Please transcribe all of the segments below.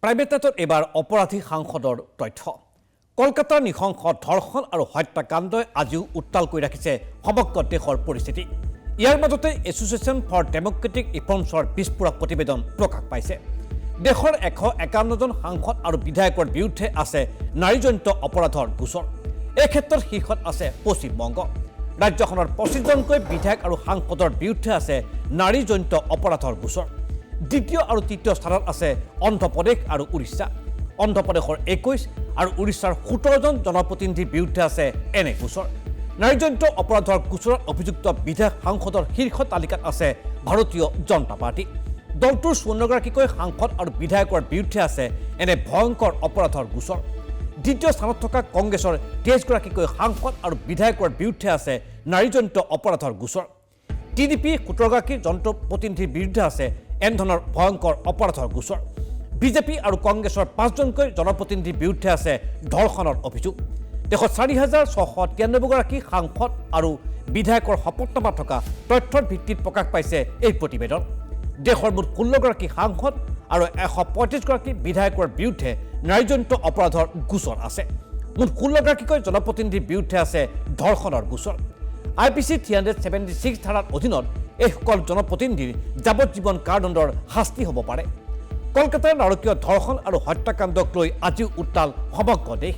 Private নেটত এবাৰ অপৰাধী সাংসদৰ তথ্য কলকাতাৰ নিশংস ধৰ্ষণ আৰু হত্যাকাণ্ডই আজিও উত্তাল কৰি ৰাখিছে সমগ্ৰ দেশৰ পৰিস্থিতি। ইয়াৰ মাজতে এছ'চিয়েশ্যন ফৰ ডেম'ক্ৰেটিক ৰিফৰ্মছৰ বিস্ফোৰক প্ৰতিবেদন প্ৰকাশ পাইছে। দেশৰ 151জন সাংসদ আৰু বিধায়কৰ বিৰুদ্ধে আছে নাৰীজনিত অপৰাধৰ গোচৰ। এই ক্ষেত্ৰত শীৰ্ষত আছে পশ্চিমবংগ। ৰাজ্যখনৰ 25জনকৈ বিধায়ক আৰু সাংসদৰ বিৰুদ্ধে আছে নাৰীজনিত অপৰাধৰ গোচৰ। দ্বিতীয় আৰু তৃতীয় স্থানত আছে অন্ধ্ৰপ্ৰদেশ আৰু উৰিষ্যা। অন্ধ্ৰপ্ৰদেশৰ 21 আৰু উৰিষ্যাৰ 17জন জনপ্ৰতিনিধিৰ বিৰুদ্ধে আছে এনে গোচৰ। নাৰীজনিত অপৰাধৰ গোচৰত অভিযুক্ত বিধায়ক সাংসদৰ শীৰ্ষ তালিকাত আছে ভাৰতীয় জনতা পাৰ্টি। দলটোৰ 54গৰাকীকৈ সাংসদ আৰু বিধায়কৰ বিৰুদ্ধে আছে এনে ভয়ংকৰ অপৰাধৰ গোচৰ। দ্বিতীয় স্থানত থকা কংগ্ৰেছৰ 23গৰাকীকৈ সাংসদ আৰু বিধায়কৰ বিৰুদ্ধে আছে নাৰীজনিত অপৰাধৰ গোচৰ। টিডিপি 17গৰাকী জনপ্ৰতিনিধিৰ বিৰুদ্ধে আছে এনেধৰণৰ ভয়ংকৰ অপৰাধৰ গোচৰ। বিজেপি আৰু কংগ্ৰেছৰ 5জনকৈ জনপ্ৰতিনিধিৰ বিৰুদ্ধে আছে ধৰ্ষণৰ অভিযোগ। দেশত 4,693গৰাকী সাংসদ আৰু বিধায়কৰ শপতনামা থকা তথ্যৰ ভিত্তিত প্ৰকাশ পাইছে এই প্ৰতিবেদন। দেশৰ মুঠ 16গৰাকী সাংসদ আৰু 135গৰাকী বিধায়কৰ বিৰুদ্ধে নাৰীজনিত অপৰাধৰ গোচৰ আছে। মুঠ 16গৰাকীকৈ জনপ্ৰতিনিধিৰ বিৰুদ্ধে আছে ধৰ্ষণৰ গোচৰ। IPC 376 ধাৰাৰ অধীনত এইসকল জনপ্ৰতিনিধিৰ যাৱজ্জীৱন কাৰাদণ্ডৰ শাস্তি হ'ব পাৰে। কলকাতাৰ নাৰকীয় ধৰ্ষণ আৰু হত্যাকাণ্ডক লৈ আজিও উত্তাল সমগ্ৰ দেশ।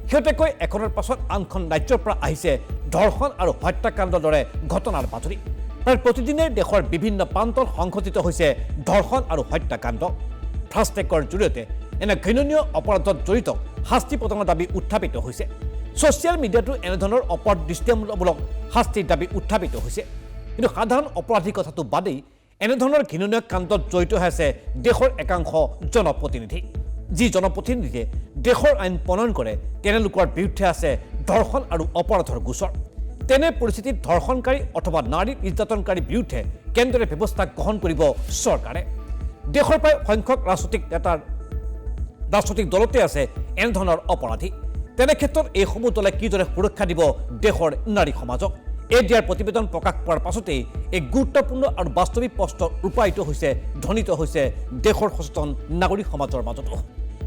শেহতীয়াকৈ এখনৰ পাছত আনখন ৰাজ্যৰ পৰা আহিছে ধৰ্ষণ আৰু হত্যাকাণ্ডৰ দৰে ঘটনাৰ বাতৰি। প্ৰায় প্ৰতিদিনে দেশৰ বিভিন্ন প্ৰান্তত সংঘটিত হৈছে ধৰ্ষণ আৰু হত্যাকাণ্ড। ফাষ্টেগৰ জৰিয়তে এনে ঘৃণনীয় অপৰাধত জড়িত শাস্তি প্ৰদানৰ দাবী উত্থাপিত হৈছে। ছ'চিয়েল মিডিয়াতো এনেধৰণৰ অপদৃষ্টিমূলক শাস্তিৰ দাবী উত্থাপিত হৈছে। কিন্তু সাধাৰণ অপৰাধীৰ কথাটো বাদেই এনেধৰণৰ ঘৃণনীয় কাণ্ডত জড়িত হৈ আছে দেশৰ একাংশ জনপ্ৰতিনিধি। যি জনপ্ৰতিনিধিয়ে দেশৰ আইন প্ৰণয়ন কৰে তেনেলোকৰ বিৰুদ্ধে আছে ধৰ্ষণ আৰু অপৰাধৰ গোচৰ। তেনে পৰিস্থিতিত ধৰ্ষণকাৰী অথবা নাৰী নিৰ্যাতনকাৰীৰ বিৰুদ্ধে কেন্দ্ৰীয় ব্যৱস্থা গ্ৰহণ কৰিব চৰকাৰে। দেশৰ প্ৰায় সংখ্যক ৰাজনৈতিক দলতে আছে এনেধৰণৰ অপৰাধী। তেনে ক্ষেত্ৰত এইসমূহ দলে কিদৰে সুৰক্ষা দিব দেশৰ নাৰী সমাজক? এই দিয়াৰ প্ৰতিবেদন প্ৰকাশ পোৱাৰ পাছতেই এক গুৰুত্বপূৰ্ণ আৰু বাস্তৱিক প্ৰশ্ন ৰূপায়িত হৈছে, ধ্বনিত হৈছে দেশৰ সচেতন নাগৰিক সমাজৰ মাজতো।